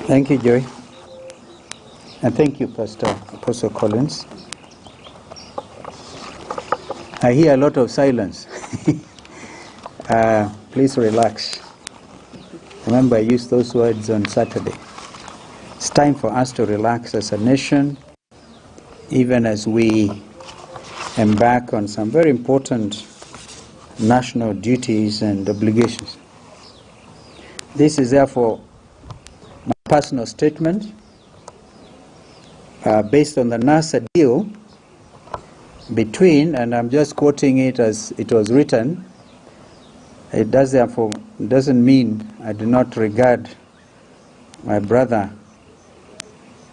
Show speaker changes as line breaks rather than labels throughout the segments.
Thank you, Joy. And thank you, Pastor Apostle Collins. I hear a lot of silence. Please relax. Remember, I used those words on Saturday. It's time for us to relax as a nation, even as we embark on some very important national duties and obligations. This is therefore my personal statement based on the NASA deal between, and I'm just quoting it as it was written. It doesn't mean I do not regard my brother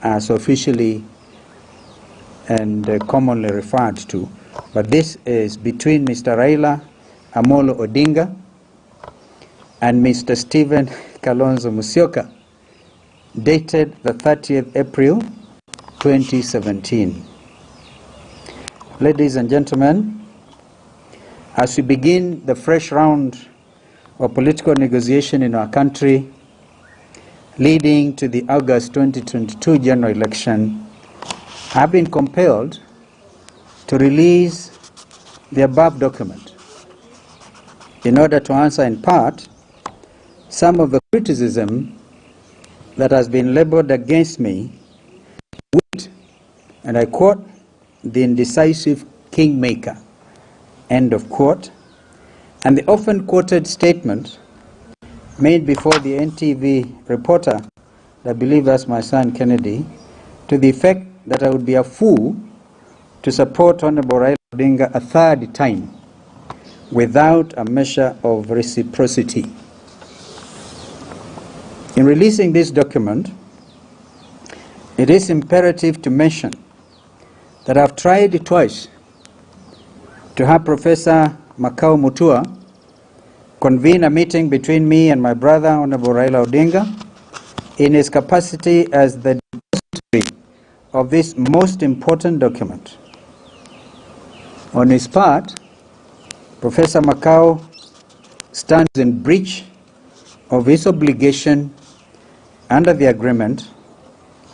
as officially and commonly referred to, but this is between Mr. Raila Odinga and Mr. Stephen Kalonzo Musyoka, dated the 30th April 2017. Ladies and gentlemen, as we begin the fresh round of political negotiation in our country, leading to the August 2022 general election, I have been compelled to release the above document in order to answer in part some of the criticism that has been leveled against me with, and I quote, the indecisive kingmaker, end of quote, and the often quoted statement made before the NTV reporter, I believe that's my son Kennedy, to the effect that I would be a fool to support Honorable Raila Odinga a third time without a measure of reciprocity. In releasing this document, it is imperative to mention that I've tried twice to have Professor Makau Mutua convene a meeting between me and my brother, Honorable Raila Odinga, in his capacity as the depository of this most important document. On his part, Professor Makau stands in breach of his obligation under the agreement,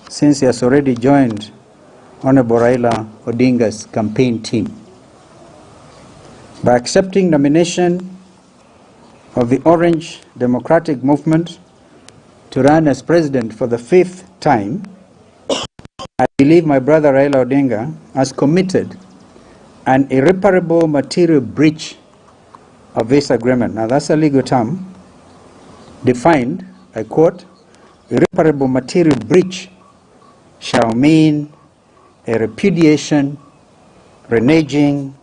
since he has already joined Honorable Raila Odinga's campaign team. By accepting nomination of the Orange Democratic Movement to run as president for the 5th time, I believe my brother Raila Odinga has committed an irreparable material breach of this agreement. Now that's a legal term defined, I quote, irreparable material breach shall mean a repudiation, reneging,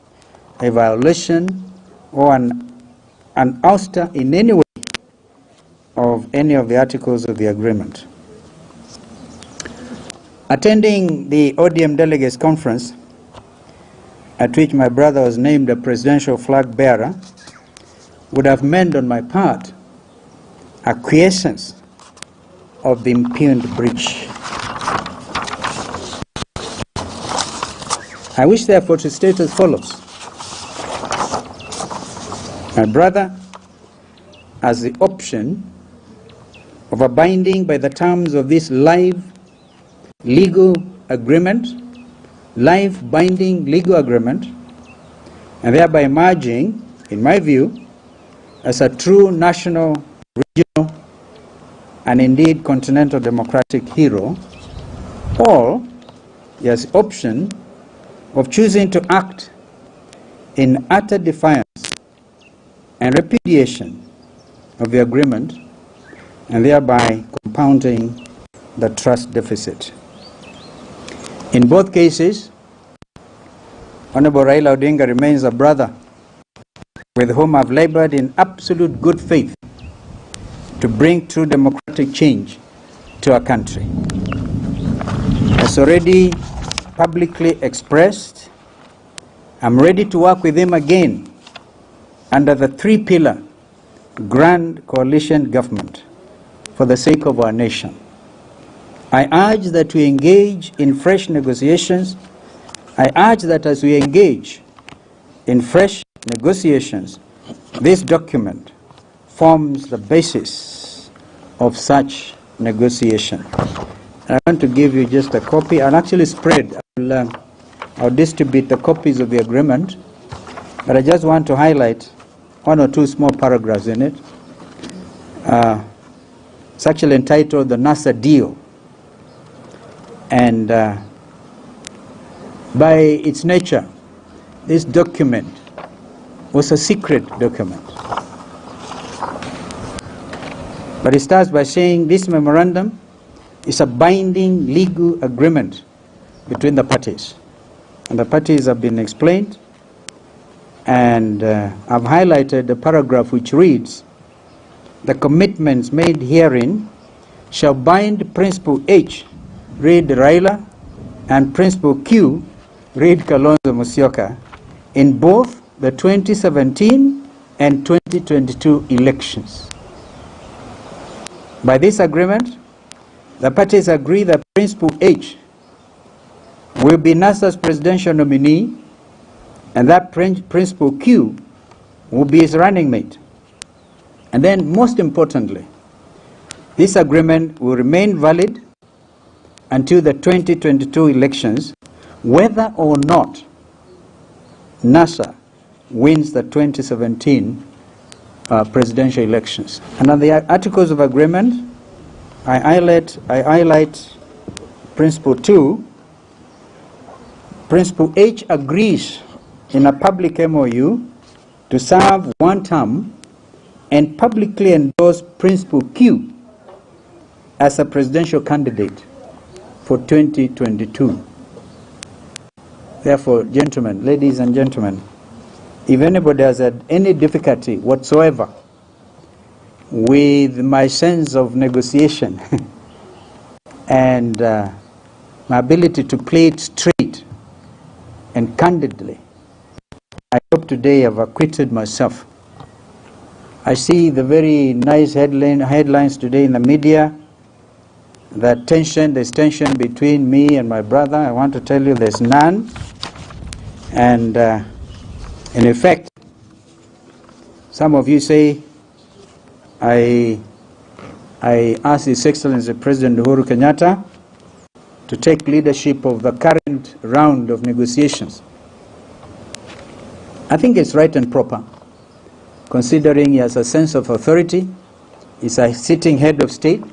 a violation, or an ouster in any way of any of the articles of the agreement. Attending the ODM Delegates Conference, at which my brother was named a presidential flag bearer, would have meant on my part acquiescence of the impugned breach. I wish therefore to state as follows. My brother has the option of abiding by the terms of this live legal agreement, live binding legal agreement, and thereby emerging, in my view, as a true national, regional, and indeed continental democratic hero, or he has the option of choosing to act in utter defiance and repudiation of the agreement, and thereby compounding the trust deficit. In both cases, Honorable Raila Odinga remains a brother with whom I've labored in absolute good faith to bring true democratic change to our country. As already publicly expressed, I'm ready to work with him again under the three-pillar grand coalition government for the sake of our nation. I urge that we engage in fresh negotiations. I urge that as we engage in fresh negotiations, this document forms the basis of such negotiation. I want to give you just a copy. I'll actually spread. I'll distribute the copies of the agreement, but I just want to highlight one or two small paragraphs in it. It's actually entitled the NASA Deal. And by its nature, this document was a secret document. But it starts by saying this memorandum is a binding legal agreement between the parties. And the parties have been explained. And I've highlighted the paragraph which reads, the commitments made herein shall bind Principle H, read Raila, and Principle Q, read Kalonzo Musyoka, in both the 2017 and 2022 elections. By this agreement, the parties agree that Principle H will be NASA's presidential nominee, and that Principle Q will be his running mate. And then, most importantly, this agreement will remain valid until the 2022 elections, whether or not NASA wins the 2017 presidential elections. And on the Articles of Agreement, I highlight Principle 2. Principle H agrees in a public MOU to serve one term and publicly endorse Principle Q as a presidential candidate for 2022. Therefore, gentlemen, ladies and gentlemen, if anybody has had any difficulty whatsoever with my sense of negotiation and my ability to play it straight and candidly, I hope today I've acquitted myself. I see the very nice headlines today in the media, that there's tension between me and my brother. I want to tell you there's none. And in effect, some of you say, I ask His Excellency President Uhuru Kenyatta to take leadership of the current round of negotiations. I think it's right and proper, considering he has a sense of authority, he's a sitting head of state,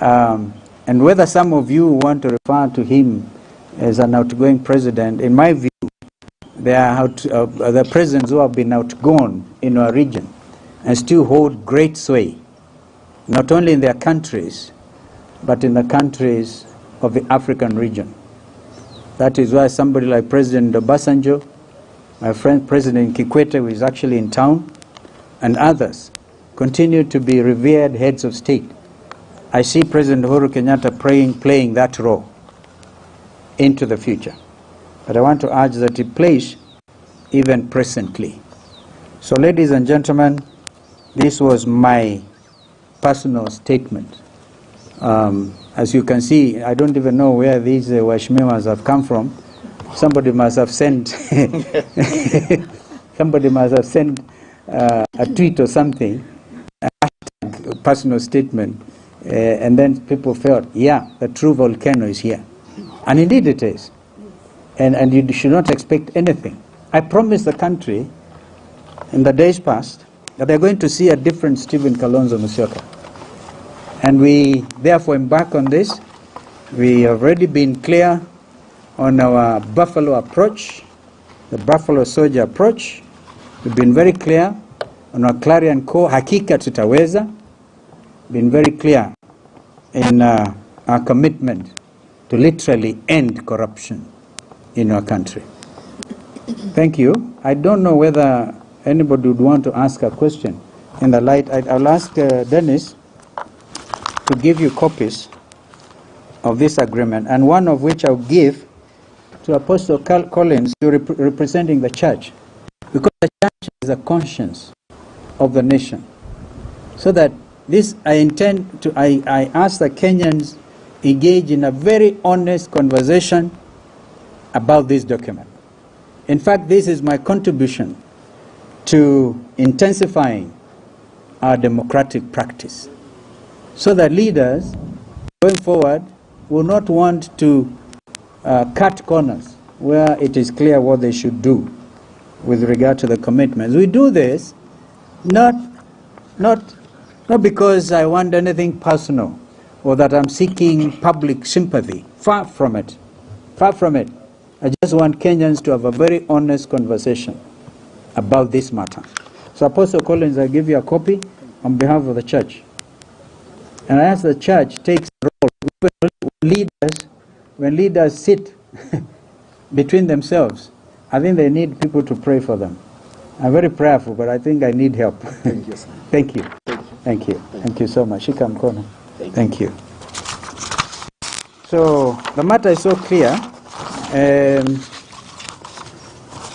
and whether some of you want to refer to him as an outgoing president, in my view, there are the presidents who have been outgone in our region and still hold great sway, not only in their countries, but in the countries of the African region. That is why somebody like President Obasanjo, my friend President Kikwete, who is actually in town, and others continue to be revered heads of state. I see President Uhuru Kenyatta playing that role into the future. But I want to urge that he plays even presently. So, ladies and gentlemen, this was my personal statement. As you can see, I don't even know where these washmemas have come from. Somebody must have sent a tweet or something, a personal statement, and then people felt, yeah, the true volcano is here. And indeed it is. And you should not expect anything. I promised the country in the days past that they're going to see a different Stephen Kalonzo Musyoka. And we therefore embark on this. We have already been clear on our Buffalo approach, the Buffalo Soldier approach. We've been very clear on our Clarion Call, Hakika Tutaweza. Been very clear in our commitment to literally end corruption in our country. Thank you. I don't know whether anybody would want to ask a question in the light. I'll ask Dennis to give you copies of this agreement, and one of which I'll give to Apostle Collins, representing the church, because the church is the conscience of the nation. So that this, I ask the Kenyans engage in a very honest conversation about this document. In fact, this is my contribution to intensifying our democratic practice. so that leaders going forward will not want to cut corners where it is clear what they should do with regard to the commitments. We do this not because I want anything personal or that I'm seeking public sympathy. Far from it. Far from it. I just want Kenyans to have a very honest conversation about this matter. So Apostle Collins, I give you a copy on behalf of the church. And I ask the church takes a role. When leaders sit between themselves, I think they need people to pray for them. I'm very prayerful, but I think I need help.
Thank you, sir.
Thank you. Thank you. Thank you so much. Shika mkono. Thank you. So the matter is so clear.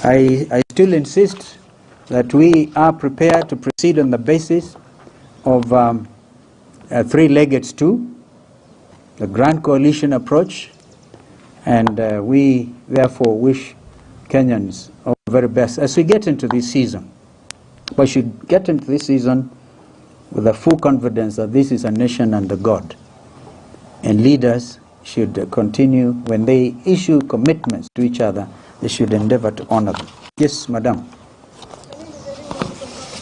I still insist that we are prepared to proceed on the basis of a three-legged stool, the Grand Coalition approach, and we therefore wish Kenyans all the very best as we get into this season. We should get into this season with a full confidence that this is a nation under God, and leaders should continue, when they issue commitments to each other, they should endeavor to honor them. Yes, madam.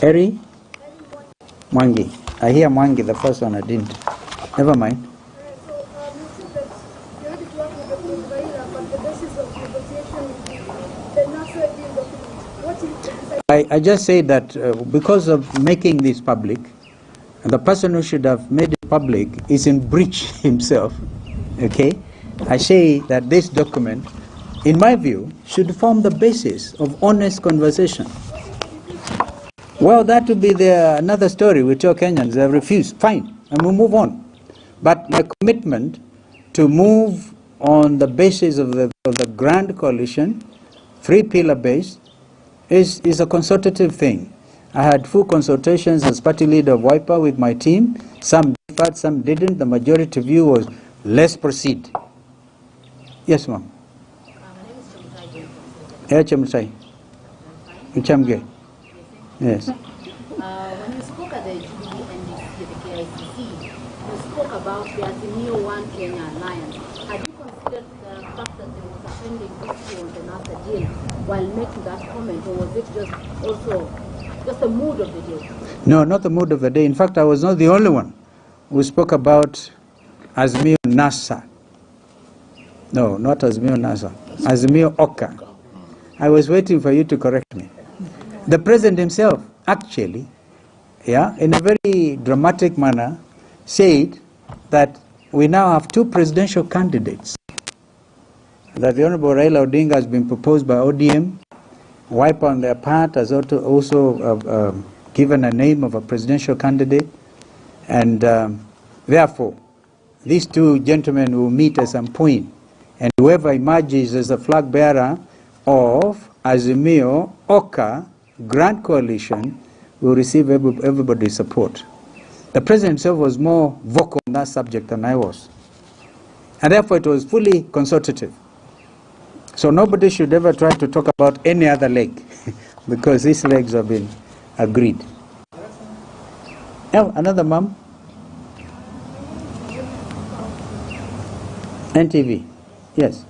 Eri Mwangi. I hear Mwangi, the first one I didn't. Never mind. I just say that because of making this public, the person who should have made it public is in breach himself. Okay? I say that this document, in my view, should form the basis of honest conversation. Well, that would be another story. We tell Kenyans they refuse. Fine, and we'll move on. But my commitment to move on the basis of the Grand Coalition, three-pillar base, is a consultative thing. I had full consultations as party leader of Wiper with my team. Some differed, some didn't. The majority view was, let's proceed. Yes, ma'am. Chemsai. Uchamge. Yes.
When you spoke at the Jubilee NDC, the KICC, you spoke about the Azimio One Kenya Alliance. Had you considered the fact that there was a pending issue on the NASA deal while making that comment, or was it just the mood of the day?
No, not the mood of the day. In fact, I was not the only one who spoke about Azimio NASA. No, not Azimio NASA. Azimio Oka. I was waiting for you to correct me. The president himself, actually, in a very dramatic manner, said that we now have two presidential candidates. That the Honorable Raila Odinga has been proposed by ODM. Wiper on their part has also given a name of a presidential candidate. And therefore, these two gentlemen will meet at some point. And whoever emerges as the flag bearer of Azimio Oka Grand Coalition will receive everybody's support. The president himself was more vocal on that subject than I was. And therefore it was fully consultative. So nobody should ever try to talk about any other leg because these legs have been agreed. Now, another mom. NTV. Yes.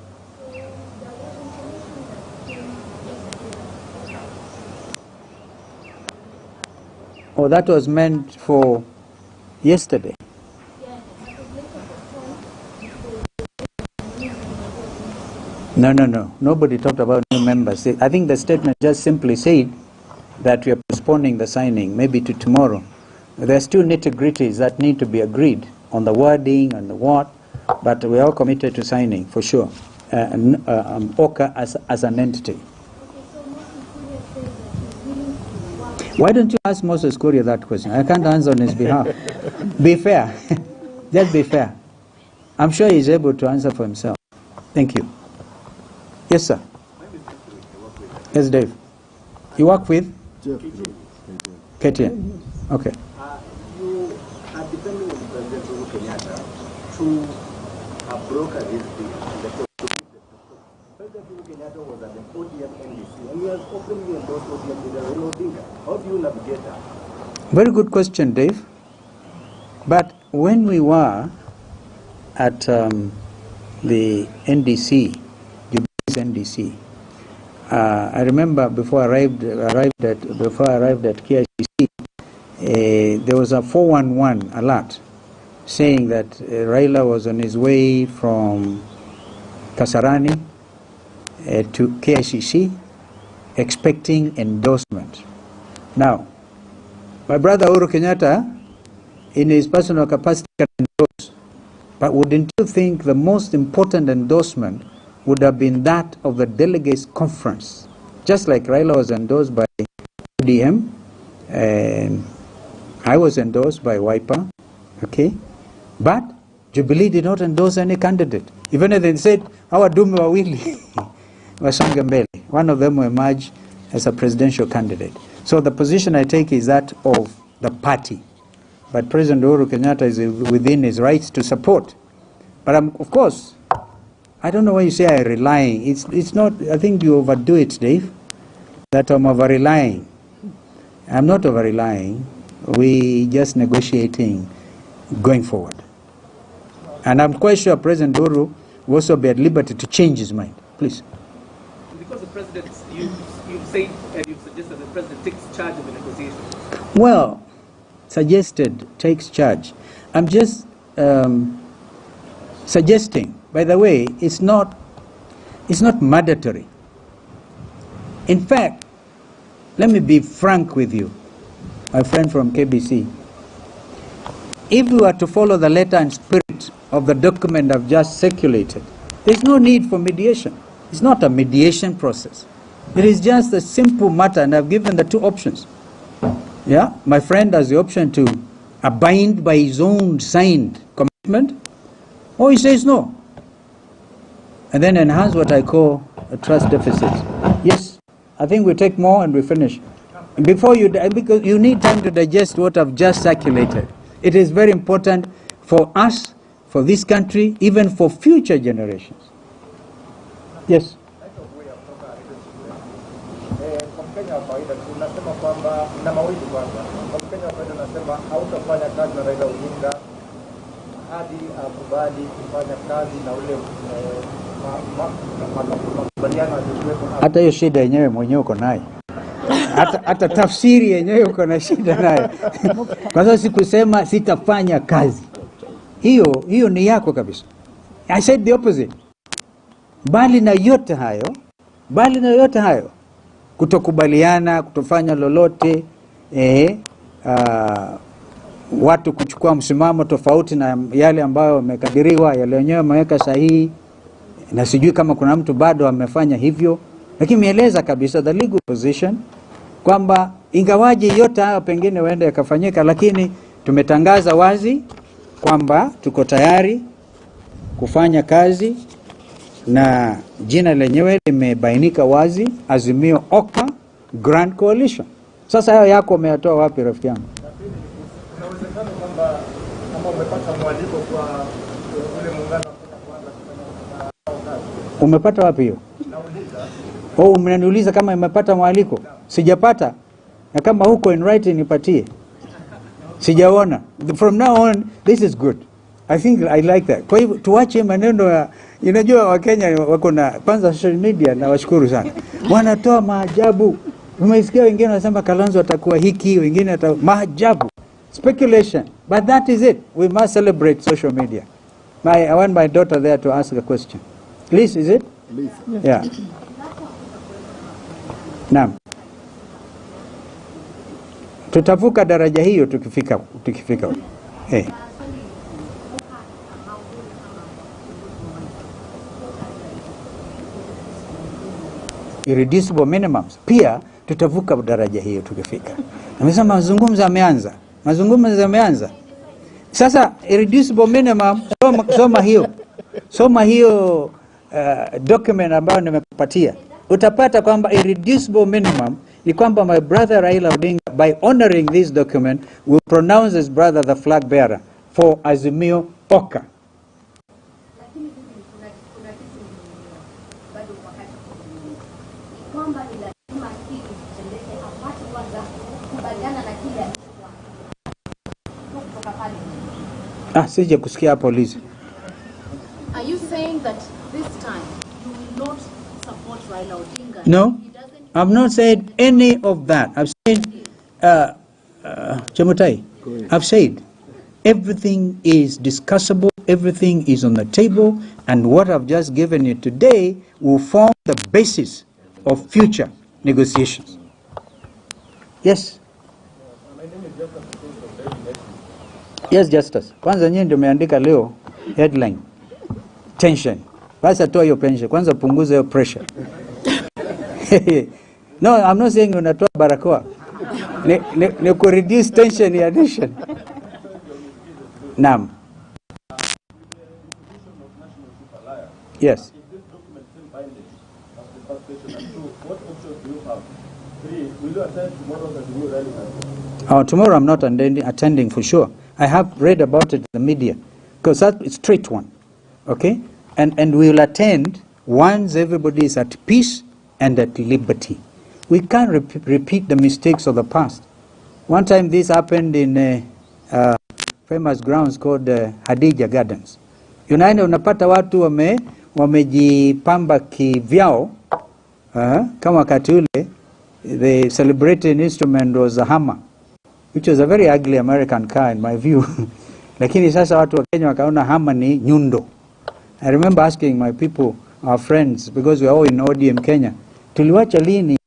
Oh, that was meant for yesterday. No. Nobody talked about new members. I think the statement just simply said that we are postponing the signing, maybe to tomorrow. There are still nitty-gritties that need to be agreed on the wording and the what, but we are all committed to signing, for sure. OCA as an entity. Why don't you ask Moses Kuria that question? I can't answer on his behalf. Be fair. Just be fair. I'm sure he's able to answer for himself. Thank you. Yes, sir. Yes, Dave. You work with? KTN. Okay.
You are depending on President Uhuru Kenyatta to broker this deal. President Uhuru Kenyatta was at the ODM NDC and he has openly endorsed ODM leader Raila Odinga. How do you navigate that?
Very good question, Dave. But when we were at the NDC, Jubilee's NDC, I remember before I arrived at KICC, there was a 411 alert saying that Raila was on his way from Kasarani to KICC expecting endorsement. Now, my brother Uhuru Kenyatta, in his personal capacity, can endorse, but wouldn't you think the most important endorsement would have been that of the delegates conference? Just like Raila was endorsed by ODM, and I was endorsed by Wiper, okay? But Jubilee did not endorse any candidate. Even if they said, our dume wawili wasonge mbele. One of them will emerge as a presidential candidate. So the position I take is that of the party. But President Uhuru Kenyatta is within his rights to support. But of course, I don't know why you say I'm relying. It's not, I think you overdo it, Dave, that I'm over-relying. I'm not over-relying. We just negotiating going forward. And I'm quite sure President Uhuru will also be at liberty to change his mind. Please.
Because the president, you've said and you've suggested the president takes charge of the negotiations.
Well, suggested takes charge. I'm just suggesting. By the way, it's not mandatory. In fact, let me be frank with you, my friend from KBC. If we were to follow the letter and spirit of the document I've just circulated, there's no need for mediation. It's not a mediation process. It is just a simple matter, and I've given the two options. Yeah, my friend has the option to abide by his own signed commitment, or he says no, and then enhance what I call a trust deficit. Yes, I think we take more and we finish. And before you, because you need time to digest what I've just circulated. It is very important for us, for this country, even for future generations. Yes. Hata hiyo shida yenyewe mwenyewe uko nayo. Hata tafsiri yenyewe uko na shida nayo. Kwa sababu sikusema sitafanya kazi. Hiyo ni yako kabisa. I said the opposite. Bali na yote hayo, kutokubaliana, kutofanya lolote, watu kuchukua msimamo tofauti na yale ambayo wamekadiriwa, yale wenyewe wameweka sahihi, na sijui kama kuna mtu bado amefanya hivyo, lakini mieleza kabisa the legal position kwamba ingawaje yote hayo pengine waende yakafanyika, lakini tumetangaza wazi kwamba tuko tayari kufanya kazi, na jina lenyewe limebainika wazi, Azimio Oka Grand Coalition. Sasa hayo yako umeyatoa wapi rafiki yangu?
Inawezekana kwamba kama umepata mwaliko kwa ule muungano
umepata wapi hiyo? Nauliza. Mnaniuliza kama umepata mwaliko? Sijapata. Na kama huko in writing nipatie. Sijaona. From now on, this is good. I think I like that. Kwa hivyo tuache maneno ya, unajua Wakenya wako na kwanza social media, na washukuru sana. Wanatoa maajabu. Umesikia wengine wanasema Kalonzo atakuwa hiki, wengine maajabu. Speculation. But that is it. We must celebrate social media. I want my daughter there to ask a question. Please, is it?
Please.
Yeah. Naam. Tutavuka daraja hiyo tukifika. Hey. Irreducible minimums. Pia tutavuka daraja hiyo tukifika. Nimesema mazungumzo yameanza. Sasa irreducible minimum, soma hiyo document ambayo nimekupatia. Utapata kwamba irreducible minimum ni kwamba my brother Raila Odinga, by honoring this document, will pronounce his brother the flag bearer for Azimio Oka. Sije kusikia polisi.
Are you saying that this time you will not support Raila Odinga?
No, I've not said any of that. I've said, Chemutai, I've said everything is discussable, everything is on the table, and what I've just given you today will form the basis of future negotiations. Yes. Yes, Justice. Kwanza nyinyi ndio umeandika leo headline tension. Basi toa hiyo pension. Kwanza punguza hiyo pressure. No, I'm not saying unatoa barakoa. Ni ku reduce tension in addition. Naam. Yes. Tomorrow I'm not attending for sure. I have read about it in the media because that's a straight one. Okay? And we will attend once everybody is at peace and at liberty. We can't repeat the mistakes of the past. One time this happened in famous grounds called Hadija Gardens. Unaenda unapata watu wamejipamba kivyao, kama wakati ule the celebrated instrument was a hammer, which was a very ugly American car in my view. Lakini sasa watu wa Kenya wakaona hammer ni nyundo. I remember asking my people, our friends, because we are all in ODM Kenya, tuliwacha lini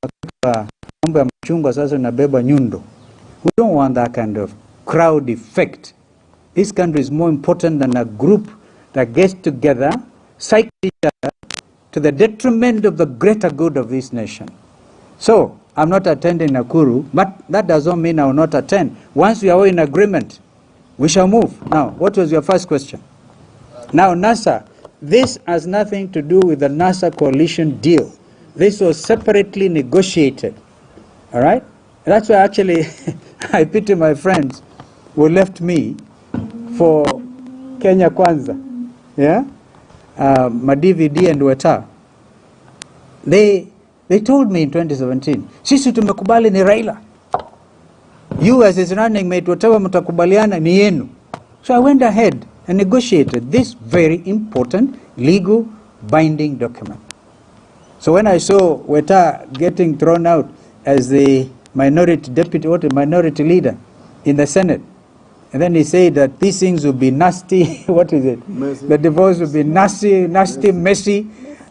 mambo ya machungwa sasa nabeba nyundo? We don't want that kind of crowd effect. This country is more important than a group that gets together, psych each other to the detriment of the greater good of this nation. So, I'm not attending Nakuru, but that does not mean I will not attend. Once we are all in agreement, we shall move. Now, what was your first question? Now, NASA, this has nothing to do with the NASA coalition deal. This was separately negotiated. All right? That's why actually I pity my friends who left me for Kenya Kwanza. Yeah? Madividi and Weta. They told me in 2017, sisi tumekubali ni Raila. You as his running mate, whatever mtakubaliana ni yenu. So I went ahead and negotiated this very important legal binding document. So when I saw Weta getting thrown out as the minority deputy or the minority leader in the Senate, and then he said that these things will be nasty, what is it? Messy. The divorce will be nasty, messy.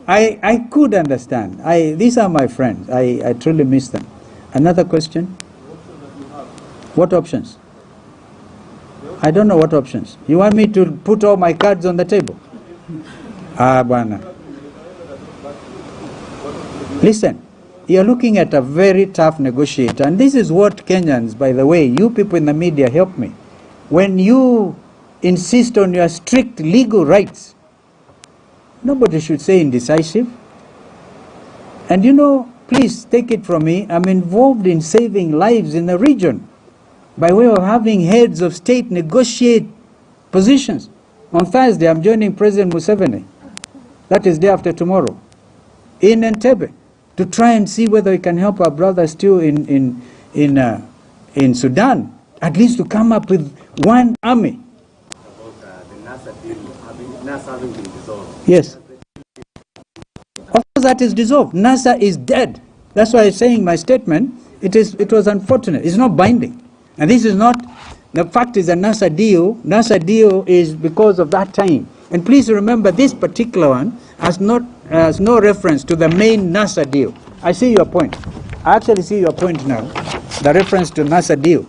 I could understand. These are my friends. I truly miss them. Another question? What options? I don't know what options. You want me to put all my cards on the table? Bwana. Listen, you're looking at a very tough negotiator. And this is what Kenyans, by the way, you people in the media help me. When you insist on your strict legal rights, nobody should say indecisive. And you know, please take it from me, I'm involved in saving lives in the region by way of having heads of state negotiate positions. On Thursday, I'm joining President Museveni. That is day after tomorrow. In Entebbe, to try and see whether we can help our brothers too in Sudan, at least to come up with one army.
About the NASA deal, NASA having been dissolved.
Yes. Of course that is dissolved. NASA is dead. That's why I'm saying in my statement, it was unfortunate. It's not binding. And this is not, the fact is a NASA deal is because of that time. And please remember this particular one has no reference to the main NASA deal. I see your point. I actually see your point now. The reference to NASA deal.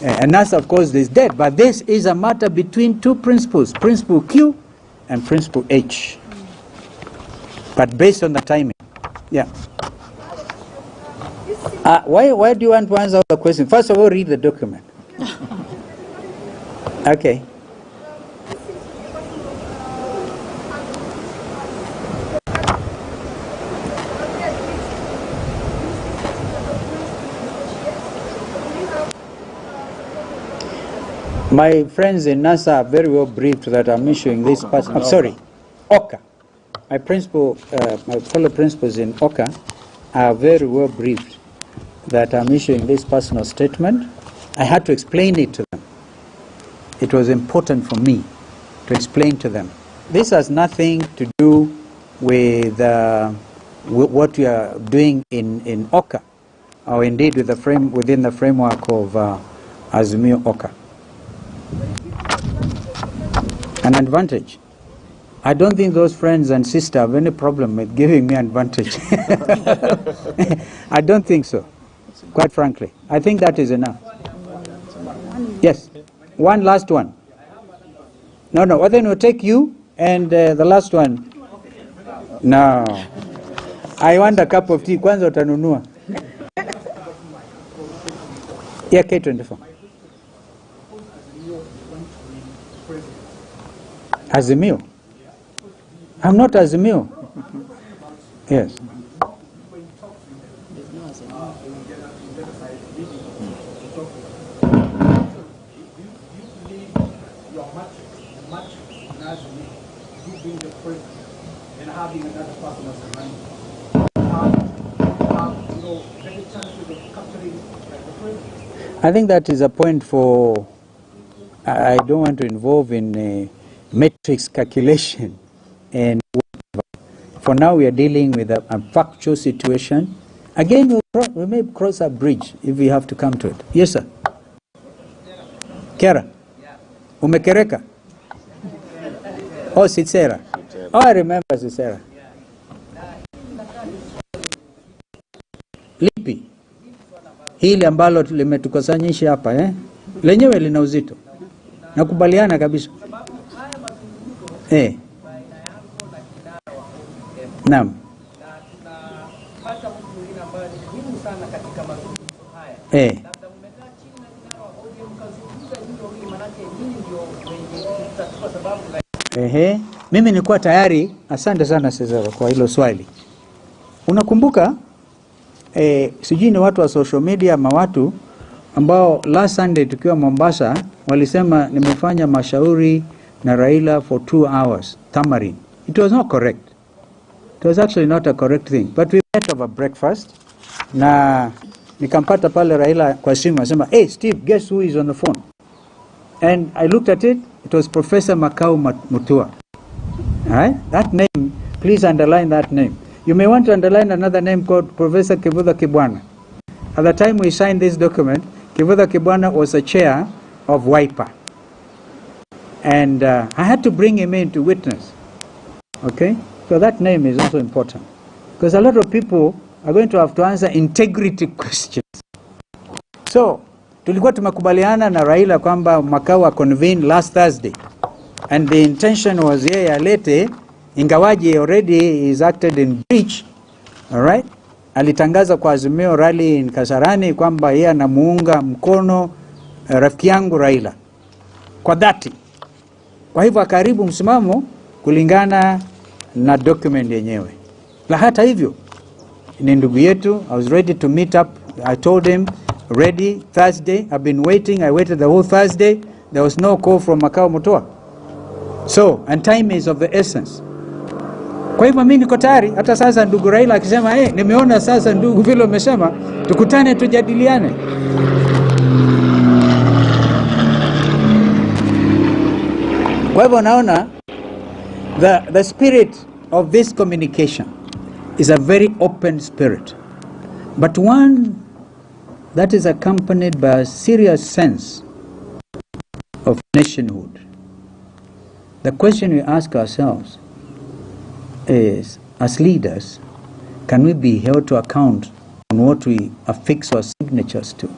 And NASA, of course, is dead. But this is a matter between two principles, Principle Q and Principle H. But based on the timing. Yeah. Why do you want to answer the question? First of all, read the document. Okay. My friends in NASA are very well briefed that I'm issuing this person. I'm sorry, OCA. My fellow principals in OCA are very well briefed that I'm issuing this personal statement. I had to explain it to them. it was important for me to explain to them. This has nothing to do with what we are doing in Oka, or indeed with within the framework of Azimio Oka. An advantage. I don't think those friends and sisters have any problem with giving me advantage. I don't think so, quite frankly. I think that is enough. Yes, one last one. No, well, then we'll take you and the last one. No. I want a cup of tea. Kwanza utanunua. Yeah, K24. Azimio? I'm not Azimio. Yes.
Having another person as a running, better chances of capturing the president?
I think that is a point for. I don't want to involve in a matrix calculation, and for now we are dealing with a factual situation. Again, we may cross a bridge if we have to come to it. Yes, sir. Kera, umekereka? Oh, Sitsera. Oh, I remember Sitsera. Lipi? Hili ambalo limetukusanyisha hapa lenyewe lina uzito. Nakubaliana kabisa. Naam. Mimi nilikuwa tayari. Asante sana Cesaro kwa hilo swali. Unakumbuka sijui ni watu wa social media ama watu ambao last Sunday tukiwa Mombasa walisema nimefanya mashauri na Raila for 2 hours Tamarin. It was not correct. It was actually not a correct thing. But we met over breakfast na nikampata pale Raila kwa simu anasema, "Hey Steve, guess who is on the phone?" And I looked at it. It was Professor Makau Mutua. All right? That name, please underline that name. You may want to underline another name called Professor Kivutha Kibwana. At the time we signed this document, Kivutha Kibwana was the chair of WIPA. And I had to bring him in to witness. Okay? So that name is also important. Because a lot of people are going to have to answer integrity questions. So, tulikuwa tumekubaliana na Raila kwamba Makau convened last Thursday. And the intention was yeye alete, ingawaji already is acted in breach. All right? Alitangaza kwa Azimio rally in Kasarani kwamba yeye anamuunga mkono rafiki yangu Raila kwa dhati. Kwa hivyo akaribu msimamo kulingana na document yenyewe. La hata hivyo ni ndugu yetu. I was ready to meet up. I told him ready Thursday. I've been waiting. I waited the whole Thursday. There was no call from Makau Mutua. So, and time is of the essence. Kwa hivyo mimi niko tayari. Hata sasa ndugu Raila akisema nimeona sasa ndugu vile umesema tukutane tujadiliane. Kwa hivyo naona the spirit of this communication is a very open spirit, but one that is accompanied by a serious sense of nationhood. The question we ask ourselves is, as leaders, can we be held to account on what we affix our signatures to?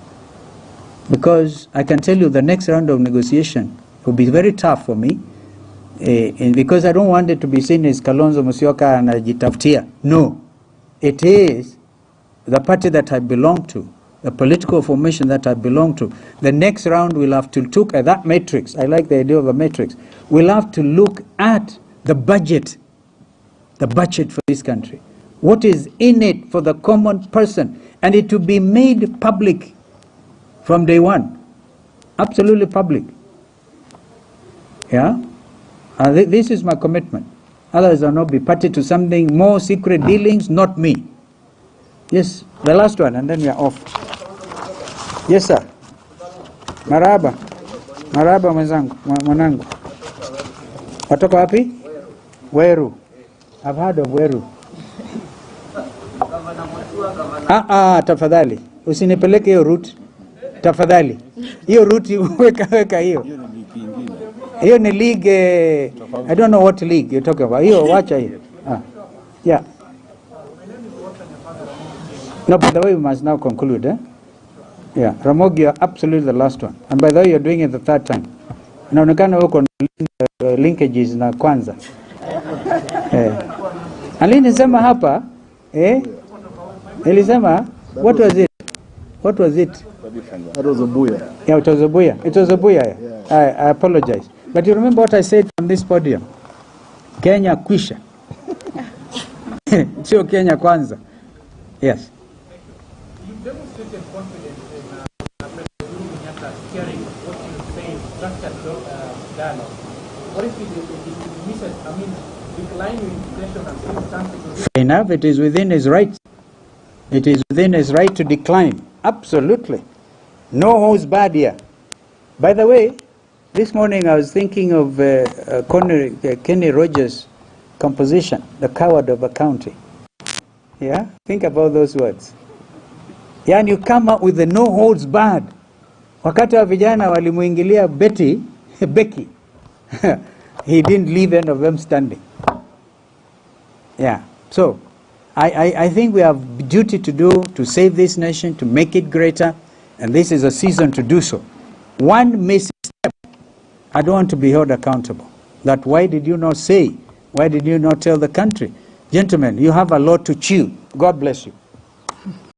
Because I can tell you the next round of negotiation will be very tough for me, because I don't want it to be seen as Kalonzo Musyoka and Ajitafutia. No, it is the party that I belong to, the political formation that I belong to. The next round we'll have to look at that matrix. I like the idea of a matrix. We'll have to look at the budget for this country. What is in it for the common person? And it to be made public from day one. Absolutely public. Yeah? This is my commitment. Others will not be party to something more secret dealings, not me. Yes, the last one, and then we are off. Yes, sir. Maraba. Maraba mwenzangu, mwanangu. Watoka wapi? Weru. I've heard of Weru. Tafadhali. Usinipeleke hiyo route. Tafadhali. Hiyo route weka hiyo. Hiyo ni league, I don't know what league you're talking about. Hiyo wacha hiyo. Yeah. No, by the way, we must now conclude, eh? Yeah, Ramogi, you're absolutely the last one. And by the way, you're doing it the third time. Inaonekana huko linkages na kwanza. Alinisema hapa, Elisema, what was it? What was it?
That was a booyah.
Yeah, it was a booyah. It was a booyah. Yeah. I apologize. But you remember what I said from this podium? Kenya kwisha. Sio Kenya kwanza. Yes.
You demonstrated confidence in President Kenyatta hearing what you say, structured dialogue. What if it misses, decline your invitation and still something?
Enough, it is within his rights. It is within his right to decline. Absolutely. No holds barred here. By the way, this morning I was thinking of Kenny Rogers' composition, The Coward of a County. Yeah? Think about those words. Yeah, and you come up with the no holds barred. Wakati wa vijana walimuingilia Becky, he didn't leave any of them standing. Yeah. So, I think we have duty to do to save this nation, to make it greater, and this is a season to do so. One missed step, I don't want to be held accountable. That why did you not say? Why did you not tell the country? Gentlemen, you have a lot to chew. God bless you.